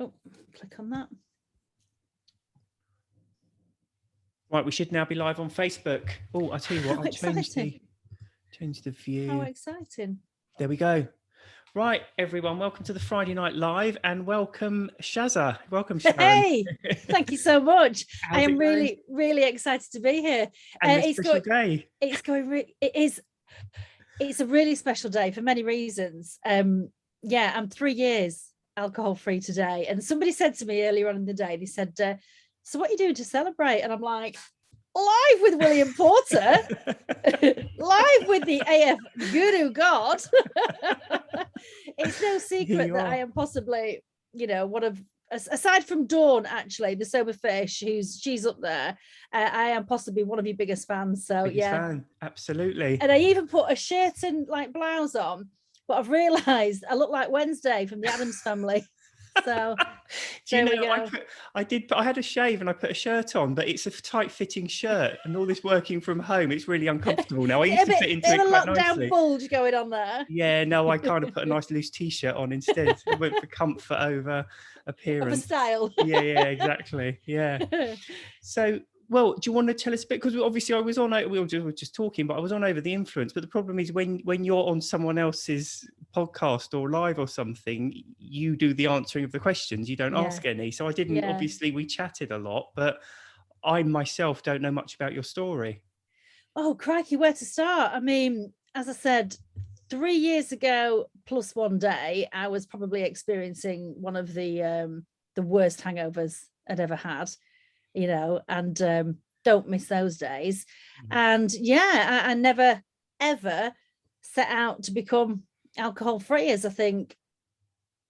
Oh, click on that. Right, we should now be live on Facebook. Oh, I tell you what, How I'll change the view. How exciting. There we go. Right, everyone, welcome to the Friday Night Live, and welcome Shazza. Welcome, Sharon. Hey, thank you so much. I am going? really excited to be here. And this special day. It's a really special day for many reasons. Yeah, I'm 3 years alcohol free today. And somebody said to me earlier on in the day, they said, so what are you doing to celebrate? And I'm like, live with William Porter, live with the AF Guru God. It's no secret that I am possibly, one of, aside from Dawn, actually, the sober fish, she's up there. I am possibly one of your biggest fans. So biggest fan. Absolutely. And I even put a shirt and like blouse on, but I've realised I look like Wednesday from the Addams Family. So I had a shave and I put a shirt on, but it's a tight fitting shirt, and all this working from home, it's really uncomfortable now. I used to fit into it quite nicely. A lockdown bulge going on there. Yeah, no, I kind of put a nice loose t-shirt on instead. I went for comfort over appearance. Over style. Yeah, exactly. Yeah. So, well, do you want to tell us a bit? Because obviously we were just talking, but I was on Over the Influence. But the problem is when you're on someone else's podcast or live or something, you do the answering of the questions. You don't ask any. So I didn't, obviously we chatted a lot, but I myself don't know much about your story. Oh, crikey, where to start? I mean, as I said, 3 years ago, plus one day, I was probably experiencing one of the worst hangovers I'd ever had. And don't miss those days. And I never ever set out to become alcohol free, as I think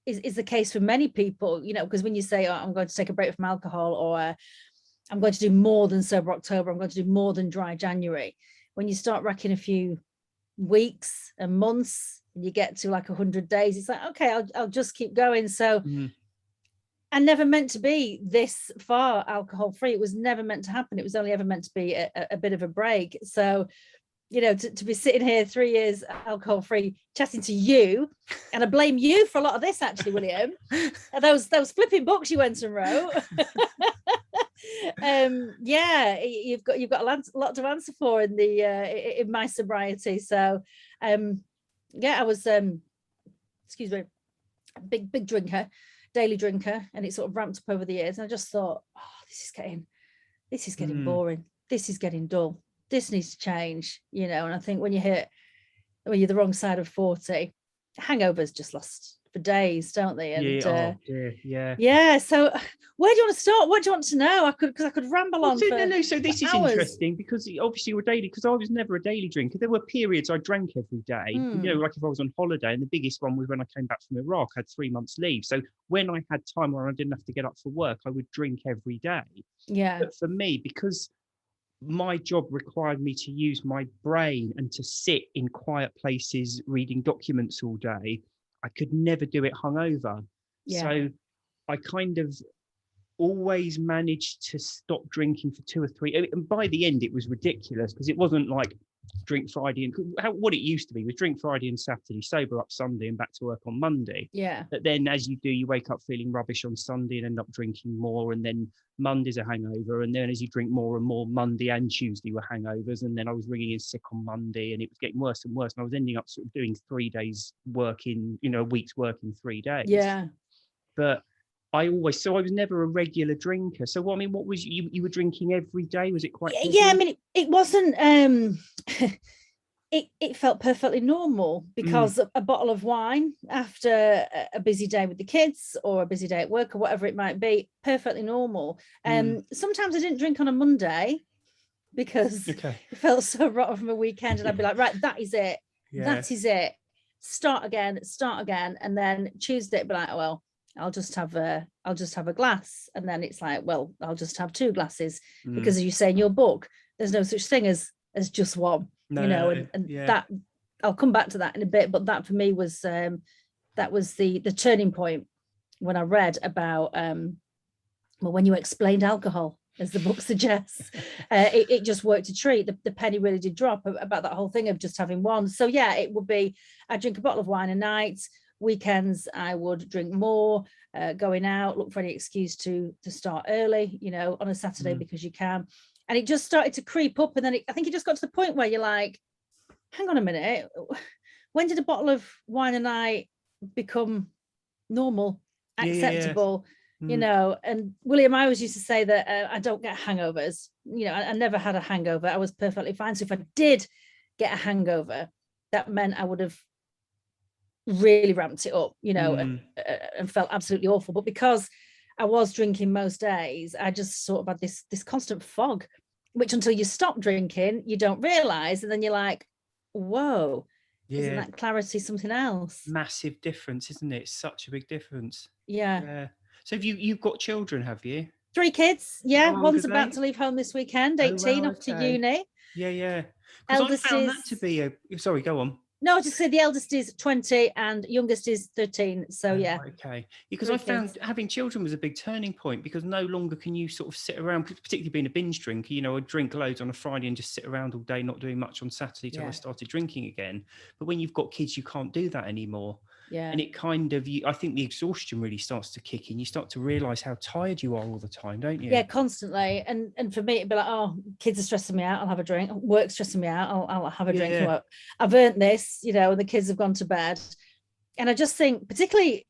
is the case for many people, because when you say, oh, I'm going to take a break from alcohol, or I'm going to do more than sober October, I'm going to do more than dry January, when you start racking a few weeks and months and you get to like 100 days, it's like, okay, I'll just keep going. So I never meant to be this far alcohol free. It was never meant to happen. It was only ever meant to be a bit of a break. So, to be sitting here 3 years alcohol free, chatting to you, and I blame you for a lot of this, actually, William. Those flipping books you went and wrote. You've got a lot to answer for in my sobriety. So, I was, excuse me, a big drinker. Daily drinker, and it sort of ramped up over the years, and I just thought, oh, this is getting boring, this is getting dull, this needs to change, and I think when you're the wrong side of 40, hangovers just last for days, don't they? And so where do you want to start? What do you want to know? I could ramble on for so this is hours. Interesting, because obviously you're daily, because I was never a daily drinker. There were periods I drank every day, like if I was on holiday, and the biggest one was when I came back from Iraq. I had 3 months leave, so when I had time where I didn't have to get up for work, I would drink every day. But for me, because my job required me to use my brain and to sit in quiet places reading documents all day, I could never do it hungover. So I kind of always managed to stop drinking for 2 or 3. And by the end, it was ridiculous, because it wasn't like drink Friday and what it used to be was drink Friday and Saturday, sober up Sunday and back to work on Monday. But then as you do, you wake up feeling rubbish on Sunday and end up drinking more, and then Monday's a hangover, and then as you drink more and more, Monday and Tuesday were hangovers, and then I was ringing in sick on Monday, and it was getting worse and worse, and I was ending up sort of doing 3 days work in, a week's work in 3 days. But I was never a regular drinker. So what was you were drinking every day? Was it quite busy? I mean, it wasn't it felt perfectly normal, because a bottle of wine after a busy day with the kids, or a busy day at work, or whatever it might be, perfectly normal. Sometimes I didn't drink on a Monday because it felt so rotten from a weekend, and I'd be like, right, that is it. That is it. Start again. And then Tuesday it'd be like, oh, well, I'll just have a glass, and then it's like, well, I'll just have 2 glasses, because as you say in your book, there's no such thing as just one. That I'll come back to that in a bit, but that for me was that was the turning point when I read about when you explained alcohol, as the book suggests. It just worked a treat. The penny really did drop about that whole thing of just having one. So it would be, I drink a bottle of wine a night, Weekends, I would drink more, going out, look for any excuse to start early, you know, on a Saturday because you can. And it just started to creep up. And then I think it just got to the point where you're like, hang on a minute, when did a bottle of wine a night become normal, acceptable? You know, and William, I always used to say that I don't get hangovers. You know, I never had a hangover. I was perfectly fine. So if I did get a hangover, that meant I would have really ramped it up, you know, and felt absolutely awful. But because I was drinking most days, I just sort of had this constant fog, which until you stop drinking, you don't realize. And then you're like, whoa, isn't that clarity something else? Massive difference, isn't it? Such a big difference. Yeah. So you've got children, have you? 3 kids. Yeah. One's about to leave home this weekend, 18, off to uni. Yeah. Because I found that to be sorry, go on. No, just say the eldest is 20 and youngest is 13. So yeah. Okay. Because I found having children was a big turning point, because no longer can you sort of sit around, particularly being a binge drinker, you know, I'd drink loads on a Friday and just sit around all day, not doing much on Saturday till I started drinking again. But when you've got kids, you can't do that anymore. Yeah. And it kind of, I think the exhaustion really starts to kick in. You start to realise how tired you are all the time, don't you? Yeah, constantly. And for me, it'd be like, oh, kids are stressing me out, I'll have a drink. Work's stressing me out, I'll have a drink. I've earned this, you know, and the kids have gone to bed. And I just think, particularly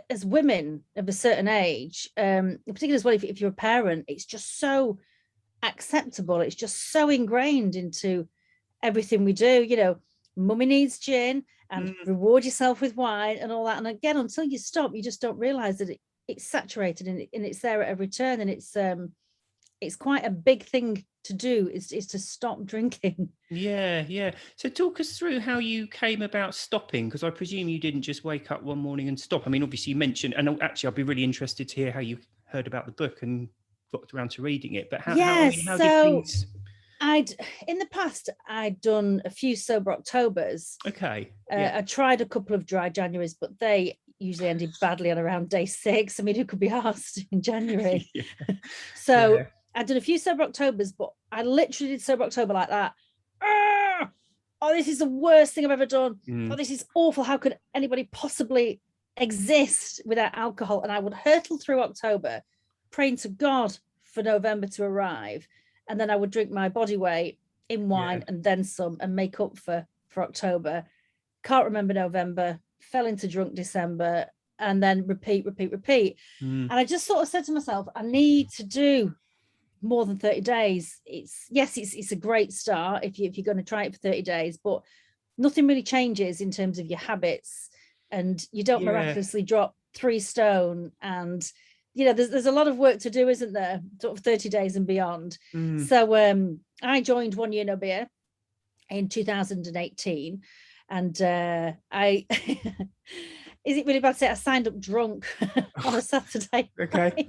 as women of a certain age, particularly as well, if you're a parent, it's just so acceptable. It's just so ingrained into everything we do. You know, mummy needs gin and reward yourself with wine and all that. And again, until you stop, you just don't realize that it's saturated and it's there at every turn. And it's quite a big thing to do, is to stop drinking. Yeah. So talk us through how you came about stopping, because I presume you didn't just wake up one morning and stop. I mean, obviously you mentioned, and actually I'd be really interested to hear how you heard about the book and got around to reading it. But how did things... In the past, I'd done a few sober Octobers. Okay. I tried a couple of dry Januaries, but they usually ended badly on around day 6. I mean, who could be asked in January? So I did a few sober Octobers, but I literally did sober October like that. Oh, this is the worst thing I've ever done. Oh, this is awful. How could anybody possibly exist without alcohol? And I would hurtle through October, praying to God for November to arrive. And then I would drink my body weight in wine and then some, and make up for October. Can't remember November, fell into drunk December, and then repeat. And I just sort of said to myself, I need to do more than 30 days. It's a great start if you're going to try it for 30 days, but nothing really changes in terms of your habits, and you don't miraculously drop 3 stone. And you know, there's a lot of work to do, isn't there, sort of 30 days and beyond. So I joined One Year No Beer in 2018, and I is it really bad to say I signed up drunk on a Saturday? Okay.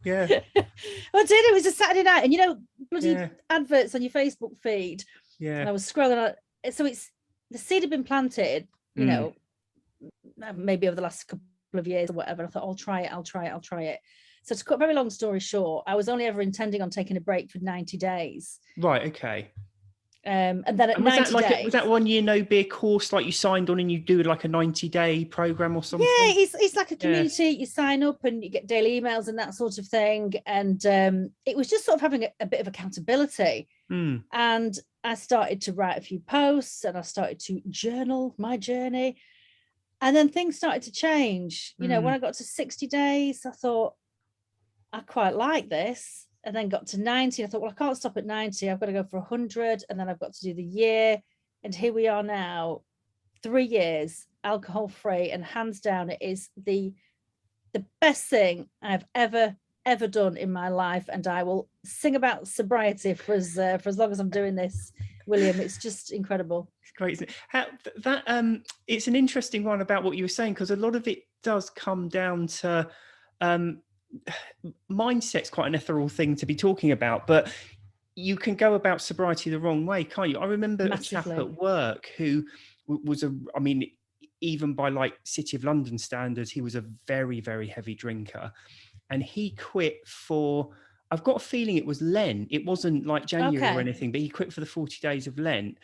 Yeah. I did. It was a Saturday night, and you know, bloody adverts on your Facebook feed. Yeah. And I was scrolling. So the seed had been planted, you know, maybe over the last couple of years or whatever. I thought, I'll try it. So to cut a very long story short, I was only ever intending on taking a break for 90 days. Right. Okay. And then at 90 days, was that One Year No Beer course, like you signed on and you do like a 90-day program or something? Yeah, it's like a community. You sign up and you get daily emails and that sort of thing. And it was just sort of having a bit of accountability. And I started to write a few posts, and I started to journal my journey. And then things started to change. You know, when I got to 60 days, I thought, I quite like this. And then got to 90. I thought, well, I can't stop at 90. I've got to go for 100. And then I've got to do the year. And here we are now, 3 years, alcohol free. And hands down, it is the best thing I've ever done in my life. And I will sing about sobriety for as long as I'm doing this, William. It's just incredible. It's great. It's an interesting one about what you were saying, because a lot of it does come down to mindset's quite an ethereal thing to be talking about, but you can go about sobriety the wrong way, can't you? I remember Massively. a chap at work who was even by like City of London standards, he was a very, very heavy drinker, and he quit for, I've got a feeling it was Lent. It wasn't like January or anything, but he quit for the 40 days of Lent,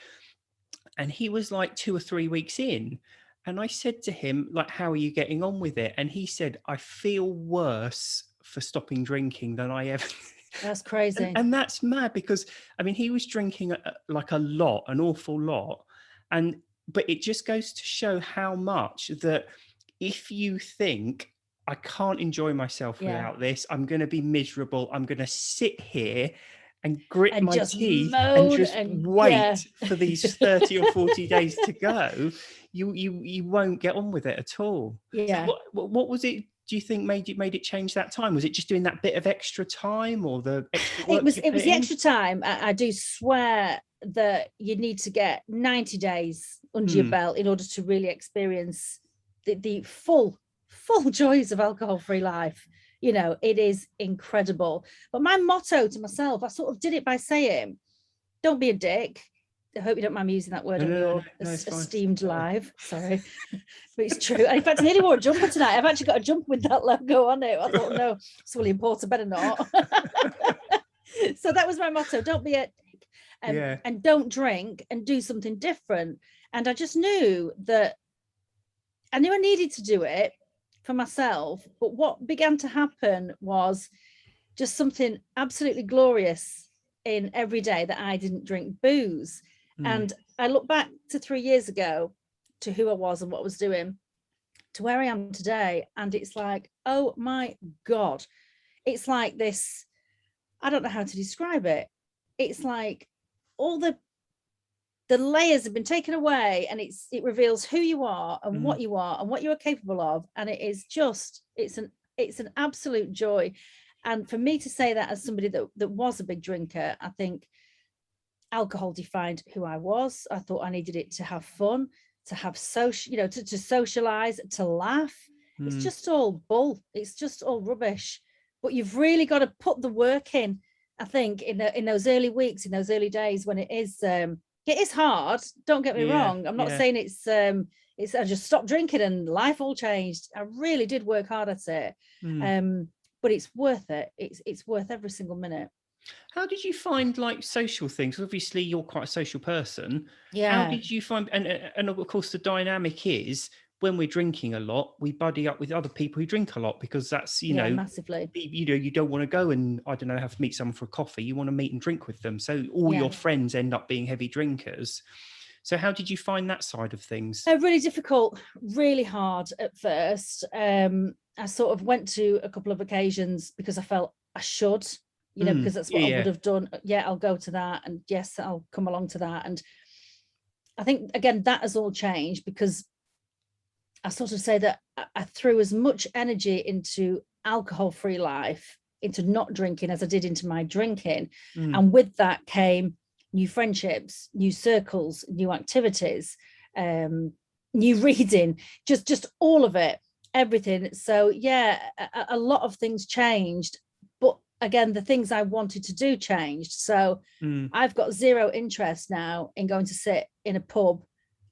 and he was like 2 or 3 weeks in. And I said to him, like, how are you getting on with it? And he said, I feel worse for stopping drinking than I ever. That's crazy. And that's mad, because I mean, he was drinking like a lot, an awful lot. But it just goes to show how much that if you think, I can't enjoy myself without this, I'm going to be miserable, I'm going to sit here and grit And my just teeth and moan just and wait for these 30 or 40 days to go, you won't get on with it at all. Yeah. So what was it, do you think made it change that time? Was it just doing that bit of extra time, or the extra work It was the in? extra time. I do swear that you need to get 90 days under your belt in order to really experience the full joys of alcohol-free life. You know, it is incredible. But my motto to myself, I sort of did it by saying, don't be a dick. I hope you don't mind me using that word on your esteemed live. Sorry, but it's true. And in fact, I nearly wore a jumper tonight. I've actually got a jumper with that logo on it. I thought, no, it's really important. Better not. So that was my motto: don't be a dick, and don't drink, and do something different. And I just knew that I needed to do it for myself. But what began to happen was just something absolutely glorious in every day that I didn't drink booze. And I look back to 3 years ago, to who I was and what I was doing, to where I am today. And it's like, oh my God, it's like this, I don't know how to describe it. It's like all the layers have been taken away, and it reveals who you are and what you are and what you are capable of. And it is just, it's an absolute joy. And for me to say that as somebody that was a big drinker, I think alcohol defined who I was. I thought I needed it to have fun, to have social, you know, to socialize, to laugh. It's just all bull. It's just all rubbish. But you've really got to put the work in, I think, in those early weeks, in those early days, when it is hard. Don't get me wrong. I'm not saying it's I just stopped drinking and life all changed. I really did work hard at it. But it's worth it. It's worth every single minute. How did you find, like, social things? Obviously, you're quite a social person. Yeah. How did you find, and of course, the dynamic is when we're drinking a lot, we buddy up with other people who drink a lot, because that's, you know, massively. You know, you don't want to go and, I don't know, have to meet someone for a coffee. You want to meet and drink with them. So all your friends end up being heavy drinkers. So how did you find that side of things? Really difficult, really hard at first. I sort of went to a couple of occasions because I felt I should, you know, because that's what I would have done. Yeah, I'll go to that, and yes, I'll come along to that. And I think, again, that has all changed, because I sort of say that I threw as much energy into alcohol-free life, into not drinking, as I did into my drinking. And with that came new friendships, new circles, new activities, new reading, just all of it, everything. So yeah, a lot of things changed, but again, the things I wanted to do changed. So I've got zero interest now in going to sit in a pub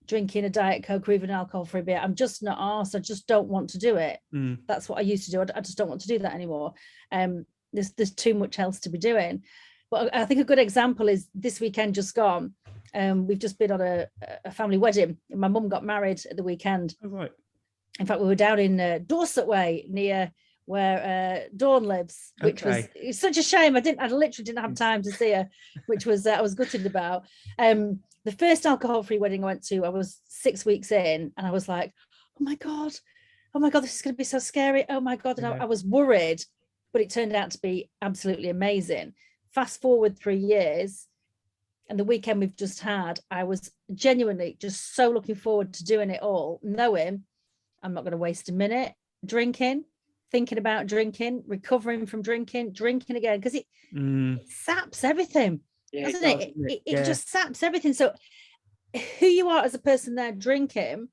drinking a Diet Coke or even an alcohol-free beer. I'm just not arsed. I just don't want to do it. That's what I used to do. I just don't want to do that anymore. There's too much else to be doing. But I think a good example is this weekend just gone. We've just been on a family wedding. My mum got married at the weekend. Oh, right. In fact, we were down in Dorset Way, near where Dawn lives, which was, it's such a shame. I literally didn't have time to see her, which was I was gutted about. The first alcohol-free wedding I went to, I was 6 weeks in, and I was like, oh my God, this is going to be so scary. Oh my God. And I was worried, but it turned out to be absolutely amazing. Fast forward 3 years, and the weekend we've just had, I was genuinely just so looking forward to doing it all, knowing I'm not going to waste a minute drinking, thinking about drinking, recovering from drinking again, because it saps everything, doesn't it? It just saps everything. So who you are as a person there drinking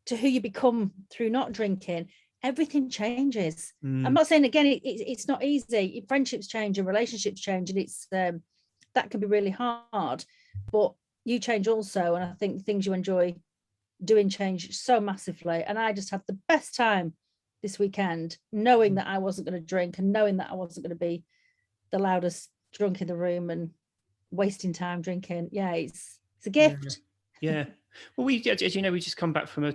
to who you become through not drinking, everything changes. I'm not saying, again, it's not easy. Friendships change and relationships change, and it's that can be really hard, but you change also. And I think things you enjoy doing change so massively. And I just had the best time this weekend, knowing that I wasn't going to drink, and knowing that I wasn't going to be the loudest drunk in the room and wasting time drinking. Yeah, it's a gift. Yeah. Well, as you know, we just come back from a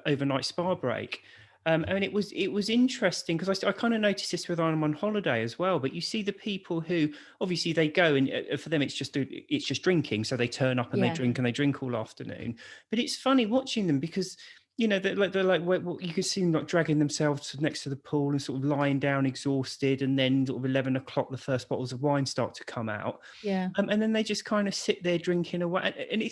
overnight spa break. And it was interesting because I kind of noticed this with I'm on holiday as well. But you see the people who obviously they go and for them it's just drinking, so they turn up and they drink all afternoon. But it's funny watching them because they're like you can see them like dragging themselves next to the pool and sort of lying down exhausted, and then sort of 11 o'clock the first bottles of wine start to come out. And then they just kind of sit there drinking away, and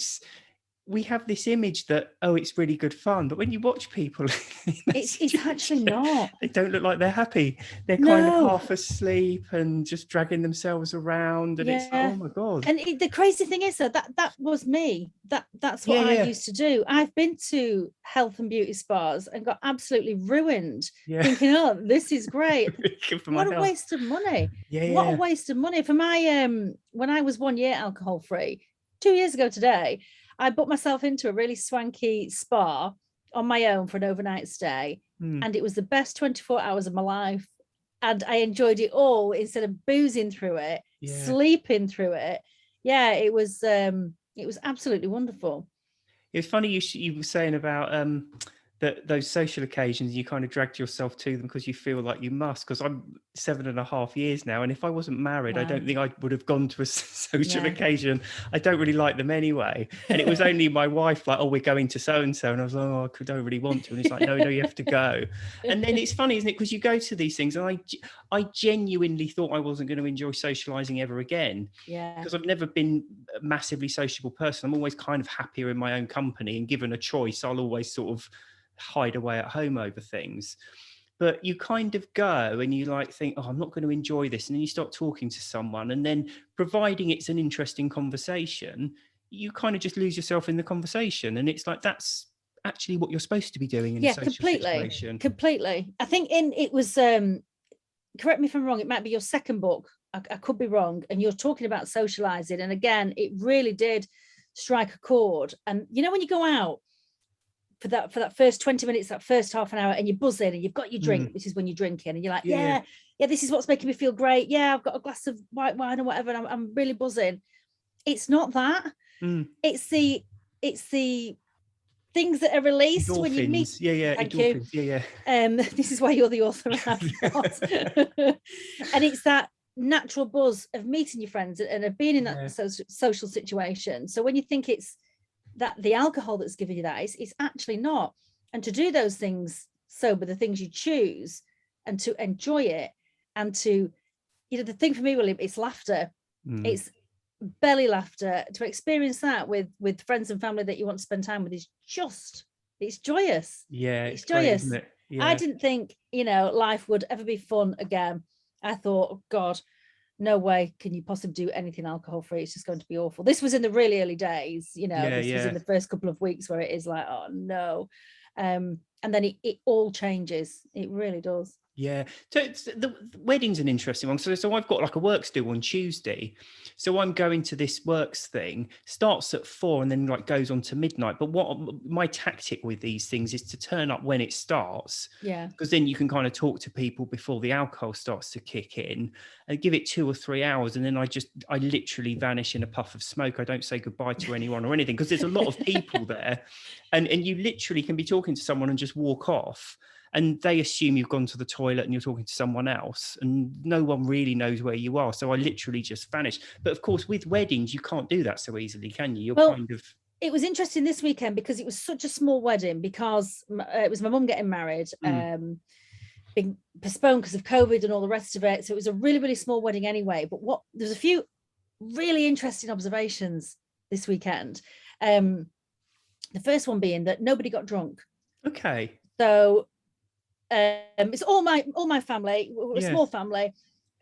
we have this image that, oh, it's really good fun. But when you watch people, it's actually not. They don't look like they're happy. They're kind of half asleep and just dragging themselves around. And it's like, oh my God. And the crazy thing is that was me. That's what I used to do. I've been to health and beauty spas and got absolutely ruined thinking, oh, this is great. What a waste of money. What a waste of money. For my, when I was 1 year alcohol free, 2 years ago today, I booked myself into a really swanky spa on my own for an overnight stay. And it was the best 24 hours of my life. And I enjoyed it all instead of boozing through it, sleeping through it. Yeah, it was absolutely wonderful. It's funny you were saying about that those social occasions, you kind of dragged yourself to them because you feel like you must. Because I'm 7.5 years now, and if I wasn't married, I don't think I would have gone to a social occasion. I don't really like them anyway. And it was only my wife like, oh, we're going to so and so, and I was like, oh, I don't really want to. And it's like, no, you have to go. And then it's funny, isn't it? Because you go to these things, and I genuinely thought I wasn't going to enjoy socializing ever again. Because I've never been a massively sociable person. I'm always kind of happier in my own company, and given a choice, I'll always sort of hide away at home over things. But you kind of go and you like think, oh, I'm not going to enjoy this, and then you start talking to someone, and then providing it's an interesting conversation, you kind of just lose yourself in the conversation, and it's like that's actually what you're supposed to be doing in a social situation. Completely. I think it was correct me if I'm wrong, it might be your second book, I could be wrong, and you're talking about socializing, and again it really did strike a chord. And you know when you go out for that first 20 minutes, that first half an hour, and you buzz in and you've got your drink, which is when you're drinking, and you're like, yeah, this is what's making me feel great. Yeah, I've got a glass of white wine or whatever, and I'm really buzzing. It's not that. It's the things that are released endorphins. When you meet. Thank endorphins. You. This is why you're the author. And it's that natural buzz of meeting your friends and of being in that social situation. So when you think it's that the alcohol that's giving you that, it's actually not. And to do those things sober, the things you choose, and to enjoy it, and to, the thing for me, William, it's laughter. It's belly laughter. To experience that with friends and family that you want to spend time with is just, it's joyous. It's joyous. Great, isn't it? I didn't think life would ever be fun again. I thought, oh God, no way can you possibly do anything alcohol free. It's just going to be awful. This was in the really early days, this was in the first couple of weeks where it is like, oh no. And then it all changes. It really does. Yeah. So the wedding's an interesting one. So I've got like a works do on Tuesday. So I'm going to this works thing, starts at 4 and then like goes on to midnight. But what my tactic with these things is to turn up when it starts. Yeah. Because then you can kind of talk to people before the alcohol starts to kick in, and give it 2 or 3 hours. And then I literally vanish in a puff of smoke. I don't say goodbye to anyone or anything because there's a lot of people there. And you literally can be talking to someone and just walk off. And they assume you've gone to the toilet and you're talking to someone else, and no one really knows where you are. So I literally just vanished. But of course, with weddings, you can't do that so easily, can you? It was interesting this weekend because it was such a small wedding, because it was my mum getting married, being postponed because of COVID and all the rest of it. So it was a really, really small wedding anyway. But there's a few really interesting observations this weekend. The first one being that nobody got drunk. Okay. So it's all my family. We're a small family.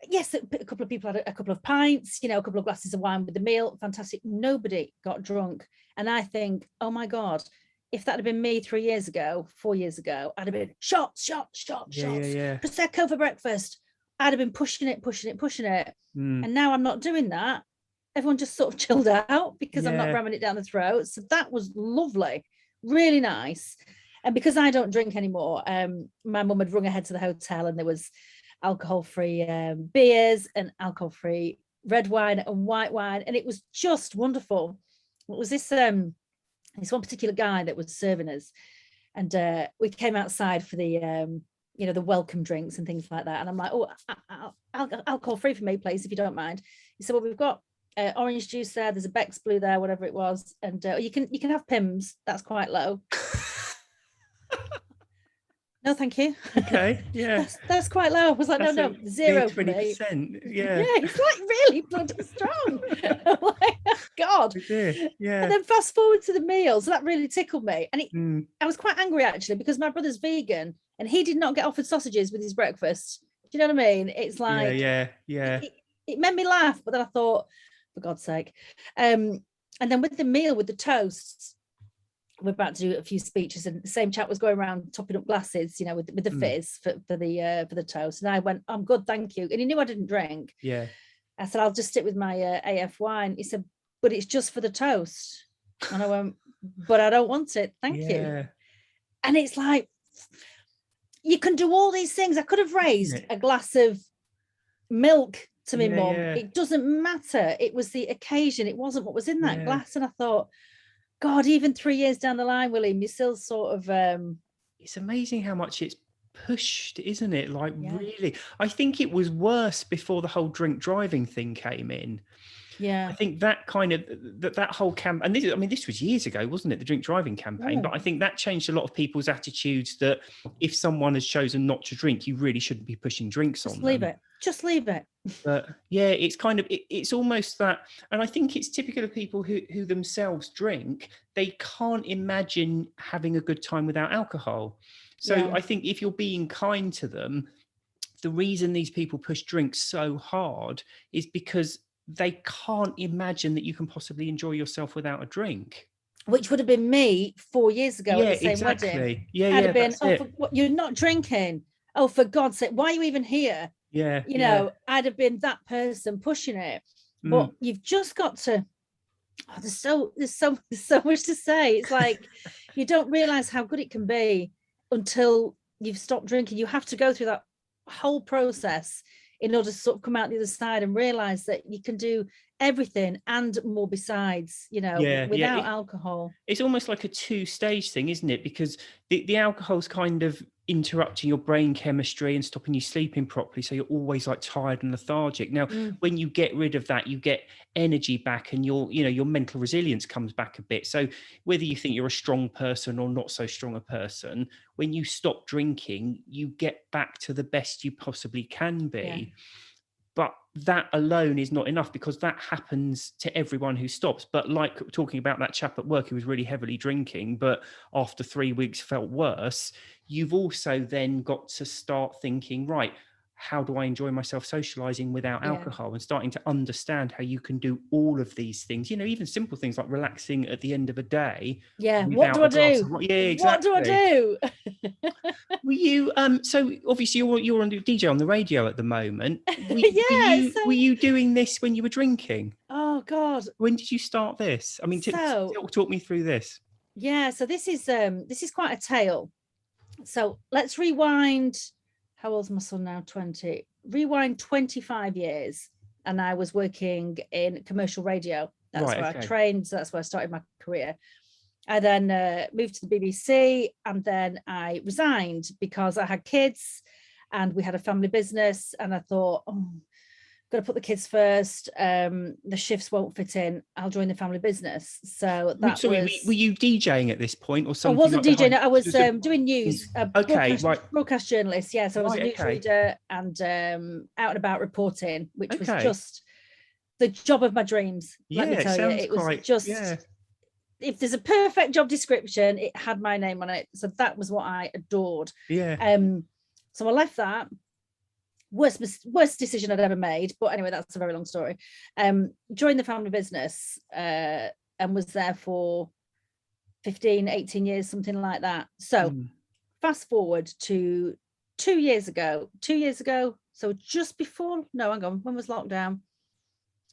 Yes, a couple of people had a couple of pints, a couple of glasses of wine with the meal. Fantastic. Nobody got drunk. And I think, oh my God, if that had been me 4 years ago, I'd have been shots. Prosecco for breakfast. I'd have been pushing it. And now I'm not doing that. Everyone just sort of chilled out because I'm not ramming it down the throat. So that was lovely. Really nice. And because I don't drink anymore, my mum had rung ahead to the hotel, and there was alcohol-free beers and alcohol-free red wine and white wine, and it was just wonderful. It was this this one particular guy that was serving us, and we came outside for the the welcome drinks and things like that. And I'm like, oh, alcohol free for me, please, if you don't mind. He said, well, we've got orange juice there. There's a Beck's Blue there, whatever it was, and you can have Pimm's. That's quite low. No, thank you. Okay, yeah. That's quite low. I was like, no, zero for me. 20%. Yeah. Yeah, it's like really bloody strong. I'm like, oh, God. Yeah. And then fast forward to the meal. So that really tickled me. And I was quite angry, actually, because my brother's vegan and he did not get offered sausages with his breakfast. Do you know what I mean? It's like, yeah. It made me laugh, but then I thought, for God's sake. And then with the meal, with the toasts, we're about to do a few speeches, and the same chat was going around topping up glasses, with the fizz for the toast. And I went, I'm good, thank you. And he knew I didn't drink. Yeah. I said, I'll just stick with my AF wine. He said, but it's just for the toast. And I went, but I don't want it, thank you. And it's like, you can do all these things. I could have raised a glass of milk to my mum. It doesn't matter. It was the occasion. It wasn't what was in that glass. And I thought, God, even 3 years down the line, William, you're still sort of... It's amazing how much it's pushed, isn't it? Like, really. I think it was worse before the whole drink driving thing came in. Yeah. I think that kind of, that whole camp, and this was years ago, wasn't it? The drink driving campaign. But I think that changed a lot of people's attitudes, that if someone has chosen not to drink, you really shouldn't be pushing drinks on them. Just leave it. But yeah, it's kind of, it's almost that, and I think it's typical of people who themselves drink. They can't imagine having a good time without alcohol. So I think if you're being kind to them, the reason these people push drinks so hard is because they can't imagine that you can possibly enjoy yourself without a drink. Which would have been me 4 years ago at the same wedding. I'd have been, what, you're not drinking? Oh, for God's sake, why are you even here? I'd have been that person pushing it. But you've just got to, there's so much to say. It's like, you don't realize how good it can be until you've stopped drinking. You have to go through that whole process in order to sort of come out the other side and realize that you can do everything and more besides, without alcohol. It's almost like a two-stage thing, isn't it? Because the alcohol's kind of interrupting your brain chemistry and stopping you sleeping properly, so you're always like tired and lethargic. Now when you get rid of that, you get energy back, and your mental resilience comes back a bit. So whether you think you're a strong person or not so strong a person, when you stop drinking, you get back to the best you possibly can be. But that alone is not enough, because that happens to everyone who stops. But like talking about that chap at work who was really heavily drinking, but after 3 weeks felt worse, you've also then got to start thinking, right, how do I enjoy myself socializing without alcohol, and starting to understand how you can do all of these things, even simple things like relaxing at the end of a day. What do I do? What do I do? Were you so obviously you're on the DJ on the radio at the moment. Were you doing this when you were drinking? Oh God. When did you start this? I mean, talk me through this. Yeah, so this is quite a tale. So let's rewind. How old's my son now? 20. Rewind 25 years, and I was working in commercial radio. That's where I trained. So that's where I started my career. I then moved to the BBC, and then I resigned because I had kids and we had a family business. And I thought, got to put the kids first. The shifts won't fit in. I'll join the family business. So that were you DJing at this point or something? I wasn't DJing. I was doing news. Broadcast journalist. Yeah, so I was a newsreader and out and about reporting, which was just the job of my dreams. Let me tell you, it was just. Yeah. If there's a perfect job description, it had my name on it. So that was what I adored. Yeah. So I left that. Worst decision I'd ever made, but anyway, that's a very long story. Joined the family business and was there for 15, 18 years, something like that. So fast forward to 2 years ago, so just before, no, hang on, when was lockdown?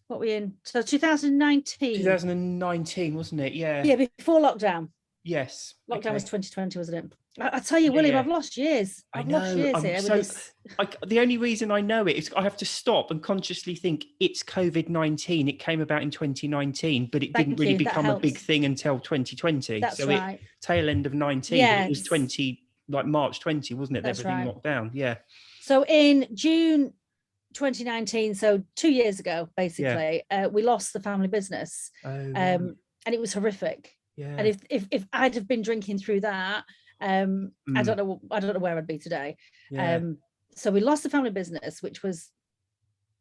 What were we in? So 2019. 2019, wasn't it? Yeah. Yeah, before lockdown. Yes. Lockdown was 2020, wasn't it? I tell you, William, Yeah. I've lost years. I I've lost know. years I'm here with so. this. The only reason I know it is I have to stop and consciously think it's COVID-19. It came about in 2019, but it didn't Thank really you. That become a big helps. thing until 2020. That's So it right. tail end of 19, but it was Yes. 20, like March 20, wasn't it? That's Everything right. locked down. Yeah. So in June 2019, so 2 years ago, basically, we lost the family business. Oh, right. And it was horrific. Yeah. And if I'd have been drinking through that, I don't know where I'd be today. Yeah. So we lost the family business, which was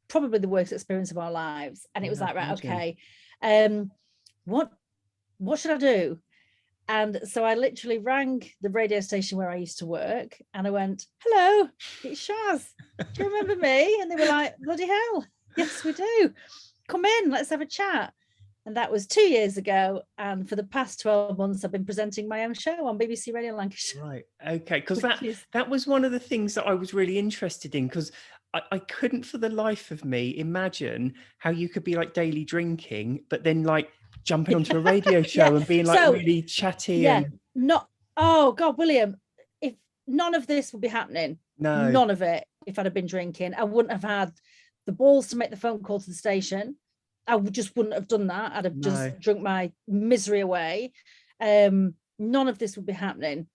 probably the worst experience of our lives. And it was Yeah, I like, can right, imagine. okay, what should I do? And so I literally rang the radio station where I used to work and I went, hello, it's Shaz. Do you remember me? And they were like, bloody hell, yes, we do. Come in, let's have a chat. And that was 2 years ago. And for the past 12 months, I've been presenting my own show on BBC Radio Lancashire. Right. Okay. Because that was one of the things that I was really interested in, because I couldn't for the life of me imagine how you could be like daily drinking, but then like jumping onto a radio show and being like really chatty. Oh God, William, if none of this would be happening, none of it, if I'd have been drinking, I wouldn't have had the balls to make the phone call to the station. I just wouldn't have done that. I'd have just drunk my misery away. None of this would be happening.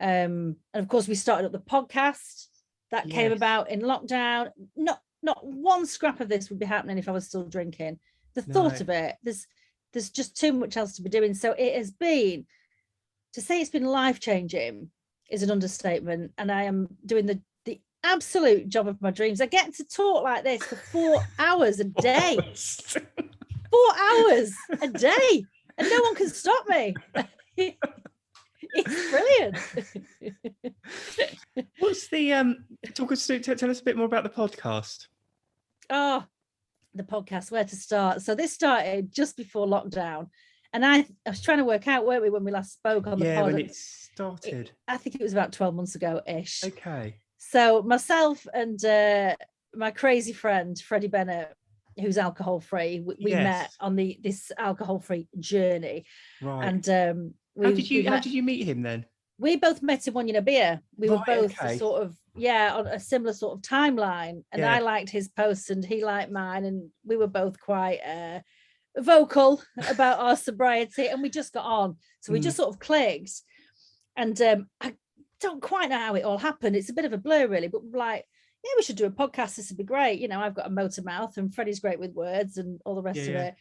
And of course, we started up the podcast that came about in lockdown. Not one scrap of this would be happening if I was still drinking. The thought of it, there's just too much else to be doing. So it has been, to say it's been life-changing is an understatement. And I am doing the absolute job of my dreams. I get to talk like this for 4 hours a day. 4 hours a day, and no one can stop me. It's brilliant. What's the tell us a bit more about the podcast. Oh, the podcast, where to start? So this started just before lockdown, and I was trying to work out, weren't we, when we last spoke on the pod? When it started. I think it was about 12 months ago-ish. Okay. So myself and my crazy friend Freddie Bennett, who's alcohol free, we met on this alcohol free journey. Right. And how did you meet him then? We both met in One Year Beer. We were both sort of on a similar sort of timeline, and I liked his posts and he liked mine, and we were both quite vocal about our sobriety, and we just got on. So we just sort of clicked, and I don't quite know how it all happened. It's a bit of a blur, really, but like, yeah, we should do a podcast. This would be great. You know, I've got a motor mouth and Freddie's great with words and all the rest of it.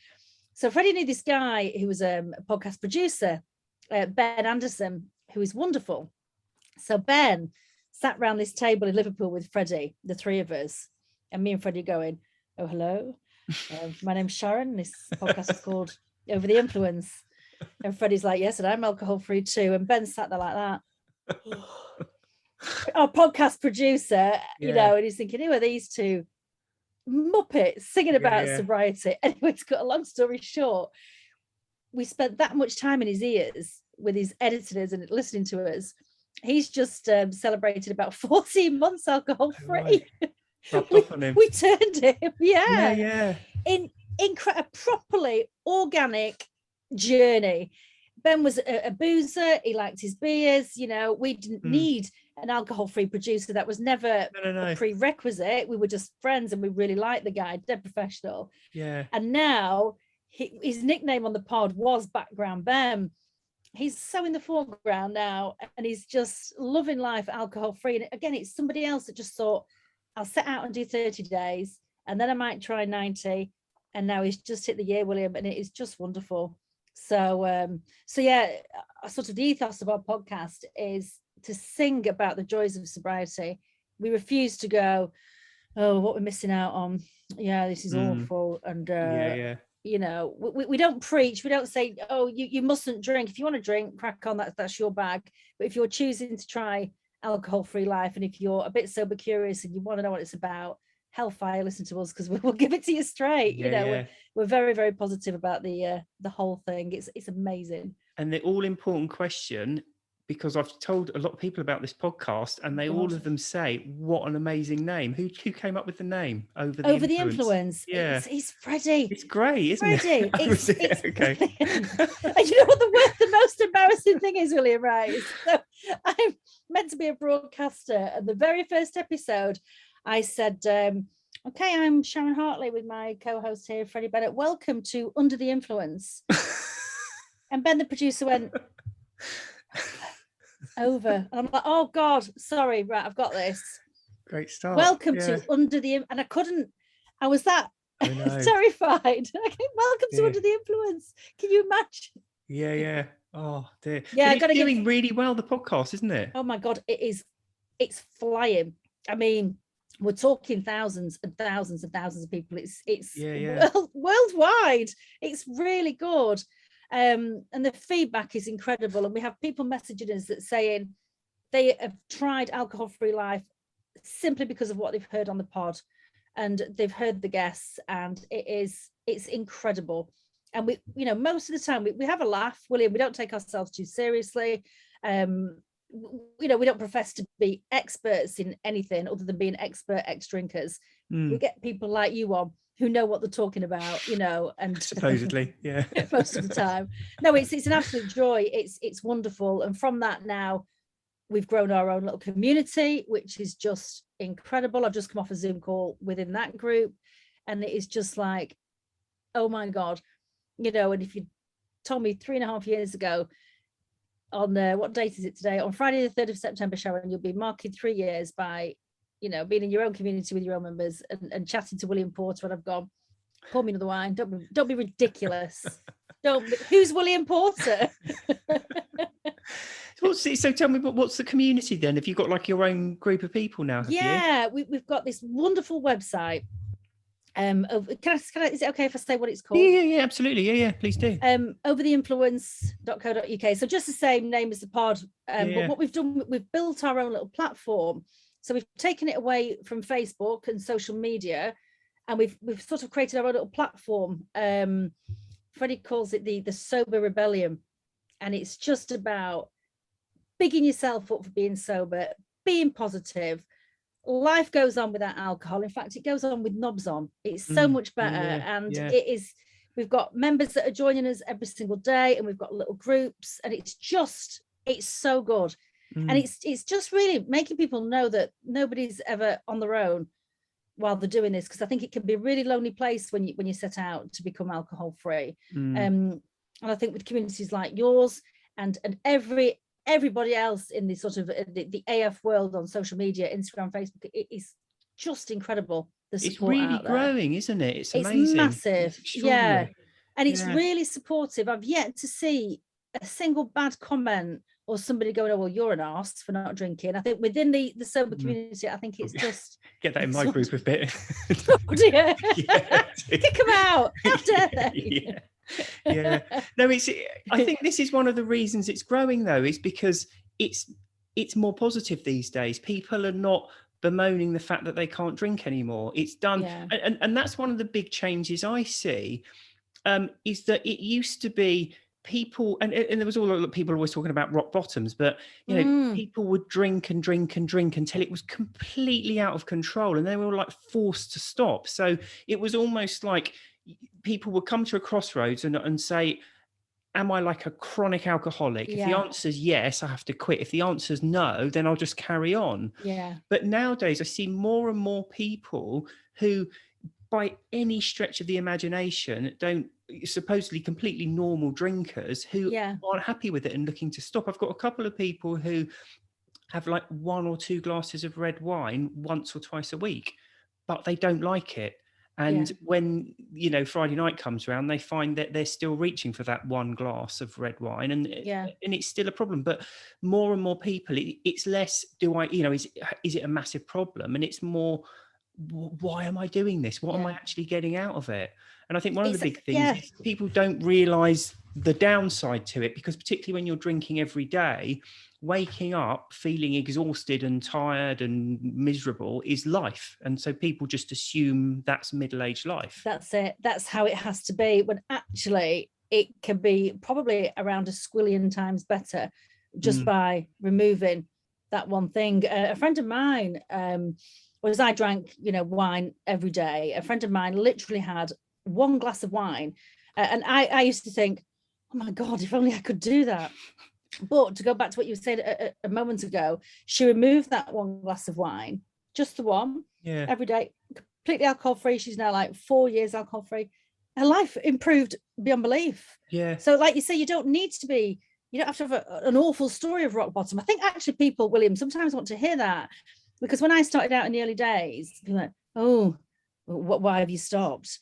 So Freddie knew this guy who was a podcast producer, Ben Anderson, who is wonderful. So Ben sat around this table in Liverpool with Freddie, the three of us, and me and Freddie going, oh, hello. My name's Sharon. This podcast is called Over the Influence. And Freddie's like, yes, and I'm alcohol free too. And Ben sat there like that. Our podcast producer, you know, and he's thinking, who are these two muppets singing about sobriety? Anyway, to cut a long story short, we spent that much time in his ears with his editors and listening to us. He's just celebrated about 14 months alcohol free. We turned him, in a properly organic journey. Ben was a boozer. He liked his beers. You know, we didn't need an alcohol-free producer. That was never a prerequisite. We were just friends, and we really liked the guy, dead professional. Yeah. And now his nickname on the pod was Background Ben. He's so in the foreground now, and he's just loving life alcohol-free. And again, it's somebody else that just thought, I'll set out and do 30 days, and then I might try 90. And now he's just hit the year, William, and it is just wonderful. So sort of the ethos of our podcast is to sing about the joys of sobriety. We refuse to go, oh, what we're missing out on. Yeah, this is awful. And, you know, we don't preach. We don't say, oh, you mustn't drink. If you want to drink, crack on, that's your bag. But if you're choosing to try alcohol-free life, and if you're a bit sober curious and you want to know what it's about, hellfire, listen to us, because we'll give it to you straight. We're very, very positive about the whole thing. It's amazing. And the all important question, because I've told a lot of people about this podcast, and they all of them say, "What an amazing name! Who came up with the name? Over the Influence." Yeah, it's Freddie. It's great, isn't Freddie. it? It's okay. And you know what the most embarrassing thing is, William, right? So I'm meant to be a broadcaster, and the very first episode, I said, "Okay, I'm Sharon Hartley with my co-host here, Freddie Bennett. Welcome to Under the Influence." And Ben, the producer, went, "Over." And I'm like, "Oh God, sorry, right, I've got this." Great start. Welcome to Under the, and I was that terrified. Welcome to Under the Influence. Can you imagine? Yeah. Oh dear. Yeah, but it's doing really well, the podcast, isn't it? Oh my God, it is. It's flying. I mean, we're talking thousands and thousands and thousands of people. It's worldwide. It's really good. And the feedback is incredible. And we have people messaging us that saying they have tried alcohol-free life simply because of what they've heard on the pod, and they've heard the guests, and it's incredible. And we, most of the time we have a laugh, William. We don't take ourselves too seriously. We don't profess to be experts in anything other than being expert ex-drinkers. We get people like you on who know what they're talking about, and supposedly, yeah. Most of the time. No, it's an absolute joy. It's wonderful. And from that now, we've grown our own little community, which is just incredible. I've just come off a Zoom call within that group, and it is just like, oh my God, and if you told me 3.5 years ago on what date is it today? On Friday, the 3rd of September, Sharon, you'll be marking 3 years by, being in your own community with your own members and chatting to William Porter. And I've gone, pour me another wine. Don't be ridiculous. Who's William Porter? So tell me, what's the community then? Have you got like your own group of people now? We've got this wonderful website. Can I, is it okay if I say what it's called? Yeah, absolutely. Yeah, please do. Overtheinfluence.co.uk. So just the same name as the pod. But what we've done, we've built our own little platform. So we've taken it away from Facebook and social media, and we've sort of created our own little platform. Freddie calls it the Sober Rebellion, and it's just about bigging yourself up for being sober, being positive. Life goes on without alcohol. In fact, it goes on with knobs on. It's so much better. It is, we've got members that are joining us every single day, and we've got little groups, and it's so good. And it's just really making people know that nobody's ever on their own while they're doing this, because I think it can be a really lonely place when you set out to become alcohol free. And I think with communities like yours and everybody else in the sort of the AF world on social media, Instagram, Facebook, it is just incredible. It's really growing, isn't it? It's amazing. It's massive. And it's really supportive. I've yet to see a single bad comment or somebody going, "Oh, well, you're an arse for not drinking." I think within the sober community, I think it's just get that in my group a bit. Oh dear. Kick them out. How dare they? Yeah. No, I think this is one of the reasons it's growing, though, is because it's more positive these days. People are not bemoaning the fact that they can't drink anymore. It's done. And that's one of the big changes I see, is that it used to be people, and there was people always talking about rock bottoms, but people would drink and drink and drink until it was completely out of control, and they were like forced to stop. So it was almost like people would come to a crossroads and say, am I like a chronic alcoholic? If the answer is yes, I have to quit. If the answer is no, then I'll just carry on. But nowadays I see more and more people who, by any stretch of the imagination, don't supposedly completely normal drinkers who aren't happy with it and looking to stop. I've got a couple of people who have like 1 or 2 glasses of red wine once or twice a week, but they don't like it. And when, Friday night comes around, they find that they're still reaching for that 1 glass of red wine, and it's still a problem. But more and more people, it's less, is it a massive problem? And it's more, why am I doing this? What am I actually getting out of it? And I think one of the big things is people don't realise the downside to it, because particularly when you're drinking every day, waking up feeling exhausted and tired and miserable is life. And so people just assume that's middle-aged life. That's it. That's how it has to be, when actually it can be probably around a squillion times better. just by removing that one thing. A friend of mine, whereas I drank, wine every day, a friend of mine literally had one glass of wine. And I used to think, oh my God, if only I could do that. But to go back to what you said a moment ago, she removed that one glass of wine, just the one, every day, completely alcohol free. She's now like 4 years alcohol free. Her life improved beyond belief. Yeah. So like you say, you don't have to have an awful story of rock bottom. I think actually people, William, sometimes want to hear that, because when I started out in the early days, people like, oh, why have you stopped?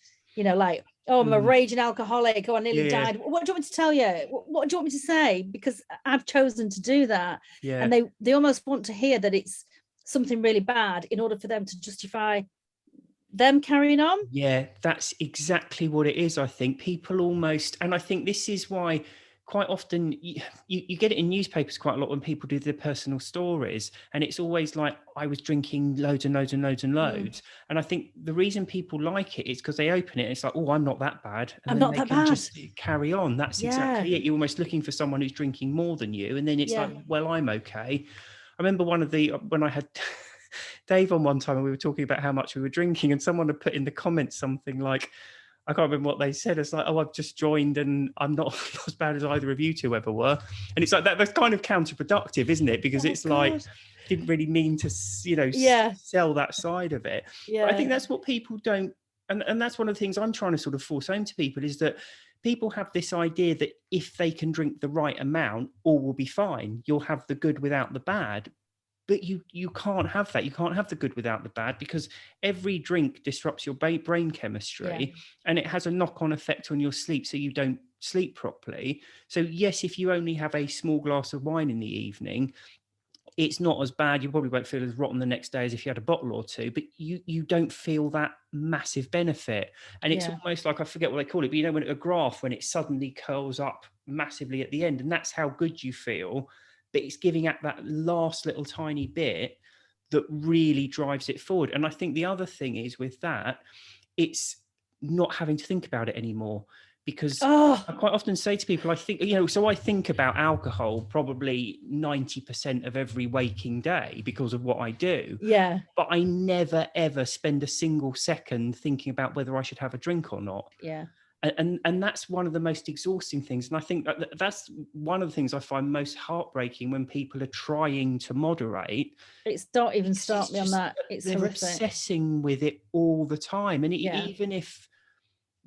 Oh, I'm a raging alcoholic. Oh, I nearly died. What do you want me to tell you? What do you want me to say? Because I've chosen to do that. Yeah. And they almost want to hear that it's something really bad in order for them to justify them carrying on. Yeah, that's exactly what it is. I think people almost, and I think this is why quite often you get it in newspapers quite a lot when people do their personal stories, and it's always like, I was drinking loads and loads and loads and loads. And I think the reason people like it is because they open it and it's like, oh, I'm not that bad, and I'm then not they that can bad. just carry on. That's exactly it. You're almost looking for someone who's drinking more than you, and then it's like, well, I'm okay. I remember when I had Dave on one time and we were talking about how much we were drinking, and someone had put in the comments something like, I can't remember what they said. It's like, oh, I've just joined and I'm not as bad as either of you two ever were. And it's like, that's kind of counterproductive, isn't it? Because it's like, didn't really mean to, sell that side of it. Yeah. But I think that's what people don't, and that's one of the things I'm trying to sort of force home to people, is that people have this idea that if they can drink the right amount, all will be fine. You'll have the good without the bad. But you can't have that. You can't have the good without the bad, because every drink disrupts your brain chemistry, and it has a knock-on effect on your sleep, so you don't sleep properly. So yes, if you only have a small glass of wine in the evening, it's not as bad. You probably won't feel as rotten the next day as if you had a bottle or two, but you don't feel that massive benefit. And it's almost like, I forget what they call it, but when a graph, when it suddenly curls up massively at the end, and that's how good you feel. But it's giving out that last little tiny bit that really drives it forward. And I think the other thing is with that, it's not having to think about it anymore. Because I quite often say to people, I think, so I think about alcohol probably 90% of every waking day because of what I do. Yeah. But I never, ever spend a single second thinking about whether I should have a drink or not. Yeah. And that's one of the most exhausting things. And I think that's one of the things I find most heartbreaking when people are trying to moderate. Don't even start me on that. It's they're horrific. Obsessing with it all the time. And even if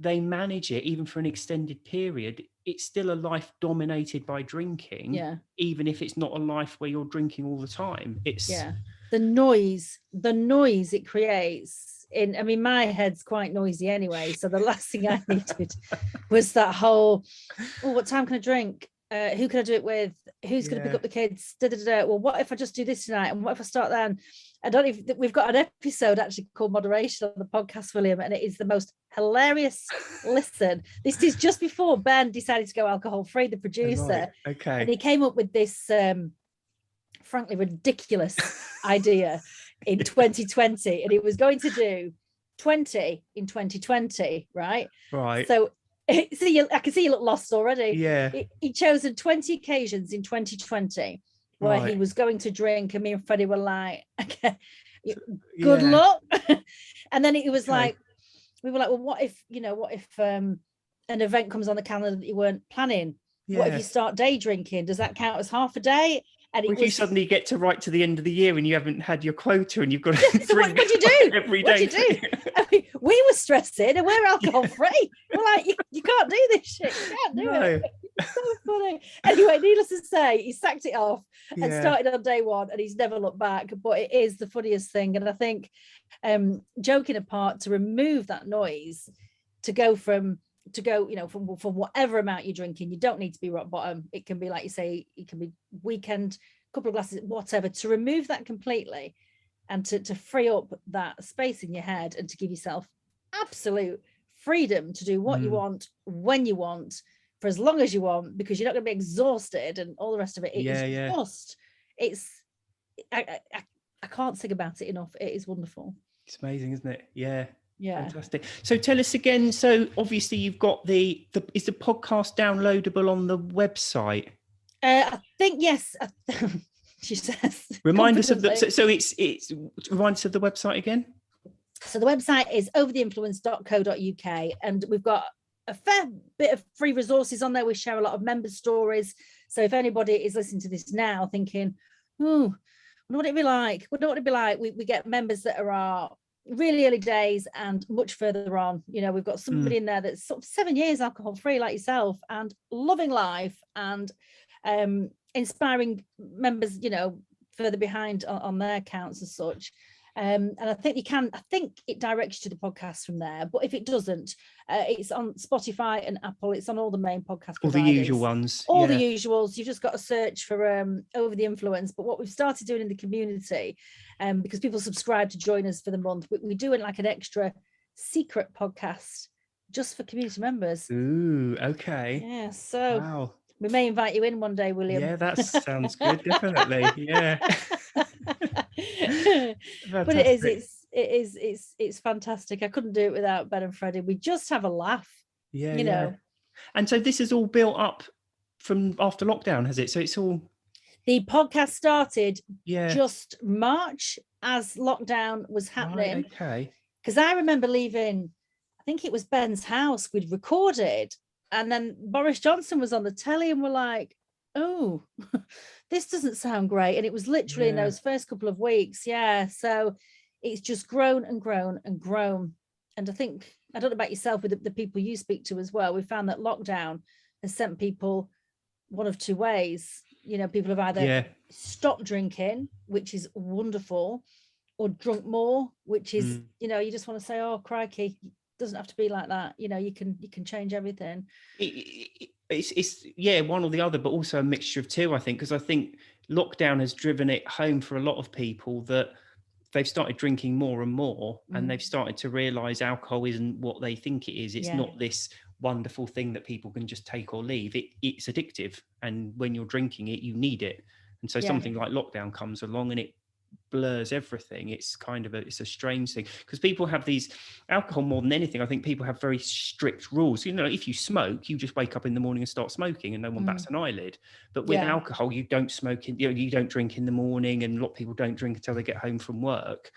they manage it, even for an extended period, it's still a life dominated by drinking. Yeah. Even if it's not a life where you're drinking all the time. It's the noise it creates. My head's quite noisy anyway, so the last thing I needed was that whole, what time can I drink? Who can I do it with? Who's going to pick up the kids? Well, what if I just do this tonight? And what if I start then? I don't even, we've got an episode actually called Moderation on the podcast, William, and it is the most hilarious listen. This is just before Ben decided to go alcohol free, the producer. Right. Okay. And he came up with this frankly ridiculous idea in 2020, and he was going to do 20 in 2020, right? So I can see you look lost already. Yeah. He chosen 20 occasions in 2020 where he was going to drink, and me and Freddie were like, okay, good luck. And then it was like, we were like, well, what if an event comes on the calendar that you weren't planning? What if you start day drinking? Does that count as half a day? And you suddenly get to right to the end of the year and you haven't had your quota and you've got to drink what do you do every day. What do you do? We were stressing and we're alcohol free. We're like, you can't do this shit. You can't do it. It's so funny. Anyway, needless to say, he sacked it off and started on day one, and he's never looked back. But it is the funniest thing. And I think, joking apart, to remove that noise, to go from whatever amount you're drinking, you don't need to be rock bottom. It can be, like you say, it can be weekend, couple of glasses, whatever, to remove that completely and to free up that space in your head and to give yourself absolute freedom to do what you want, when you want, for as long as you want, because you're not going to be exhausted and all the rest of it. I can't sing about it enough. It is wonderful. It's amazing, isn't it? Yeah. Fantastic. So tell us again. So obviously you've got is the podcast downloadable on the website? I think yes. She says. Remind us of the. So it's remind us of the website again. So the website is overtheinfluence.co.uk, and we've got a fair bit of free resources on there. We share a lot of member stories. So if anybody is listening to this now thinking, oh, I wonder what it'd be like. We know what it'd be like. We get members that are really early days and much further on. You know, we've got somebody in there that's sort of 7 years alcohol free like yourself and loving life and inspiring members, you know, further behind on their accounts as such. And I think it directs you to the podcast from there. But if it doesn't, it's on Spotify and Apple. It's on all the main podcast providers. All the usual ones. All the usuals. You've just got to search for Over the Influence. But what we've started doing in the community, because people subscribe to join us for the month, we do it like an extra secret podcast just for community members. Ooh, okay. Yeah, so wow. We may invite you in one day, William. Yeah, that sounds good, definitely. Yeah. But it's fantastic. I couldn't do it without Ben and Freddie. We just have a laugh. Yeah, you know. And so this is all built up from after lockdown, has it? So it's all. The podcast started just March as lockdown was happening. Right, okay. Because I remember leaving, I think it was Ben's house. We'd recorded, and then Boris Johnson was on the telly, and we're like, oh, this doesn't sound great. And it was literally in those first couple of weeks. Yeah. So it's just grown and grown and grown. And I think, I don't know about yourself, with the people you speak to as well, we found that lockdown has sent people one of two ways. You know, people have either stopped drinking, which is wonderful, or drunk more, which is, you know, you just want to say, oh, crikey, it doesn't have to be like that. You know, you can change everything. It's one or the other, but also a mixture of two, I think, because I think lockdown has driven it home for a lot of people that they've started drinking more and more, and they've started to realize alcohol isn't what they think it is. It's not this wonderful thing that people can just take or leave. It's addictive, and when you're drinking it, you need it. And so something like lockdown comes along and it blurs everything. It's kind of it's a strange thing, because people have these alcohol, more than anything, I think people have very strict rules. You know, if you smoke, you just wake up in the morning and start smoking and no one bats an eyelid. But with alcohol, you don't smoke you don't drink in the morning, and a lot of people don't drink until they get home from work.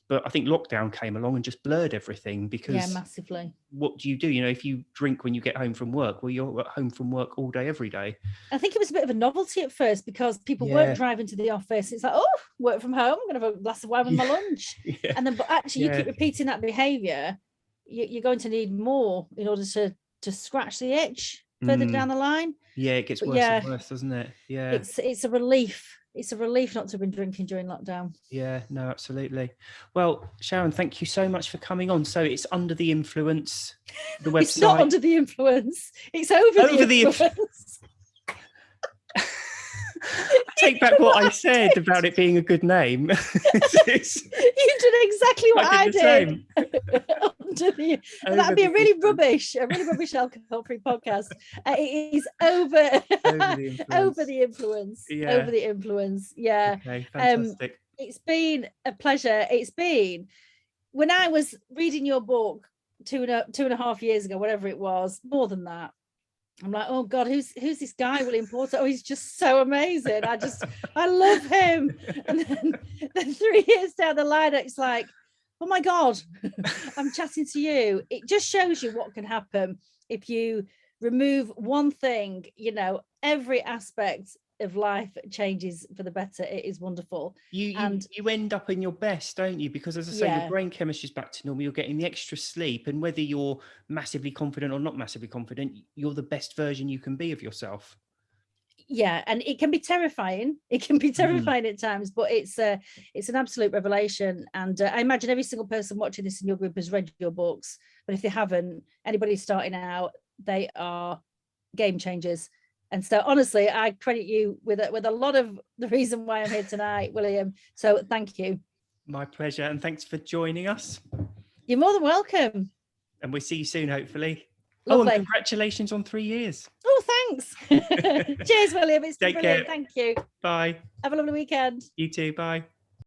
But I think lockdown came along and just blurred everything, because massively. What do? You know, if you drink when you get home from work, well, you're at home from work all day, every day. I think it was a bit of a novelty at first, because people weren't driving to the office. It's like, oh, work from home, I'm going to have a glass of wine with my lunch. And then, but actually, you keep repeating that behavior, you're going to need more in order to scratch the itch further down the line. Yeah, it gets worse and worse, doesn't it? Yeah, it's a relief. It's a relief not to have been drinking during lockdown. Yeah, no, absolutely. Well, Sharon, thank you so much for coming on. So it's Under the Influence, the website. It's not Under the Influence. It's Over the Influence. I take back what I said about it being a good name. You did exactly what I did. That'd be a really rubbish alcohol-free podcast. It is over the influence. Over the influence. Yeah. Okay, fantastic. It's been a pleasure. It's been, when I was reading your book 2.5 years ago, whatever it was, more than that, I'm like, oh God, who's this guy, William Porter? Oh, he's just so amazing. I love him. And then 3 years down the line, it's like, oh my God, I'm chatting to you. It just shows you what can happen if you remove one thing. You know, every aspect of life changes for the better. It is wonderful. You end up in your best, don't you? Because, as I say, your brain chemistry is back to normal. You're getting the extra sleep, and whether you're massively confident or not massively confident, you're the best version you can be of yourself. Yeah, and it can be terrifying. It can be terrifying at times, but it's an absolute revelation. And I imagine every single person watching this in your group has read your books. But if they haven't, anybody starting out, they are game changers. And so, honestly, I credit you with a lot of the reason why I'm here tonight, William. So thank you. My pleasure. And thanks for joining us. You're more than welcome. And we'll see you soon, hopefully. Lovely. Oh, and congratulations on 3 years. Oh, thanks. Cheers, William. It's been brilliant. Take care. Thank you. Bye. Have a lovely weekend. You too. Bye.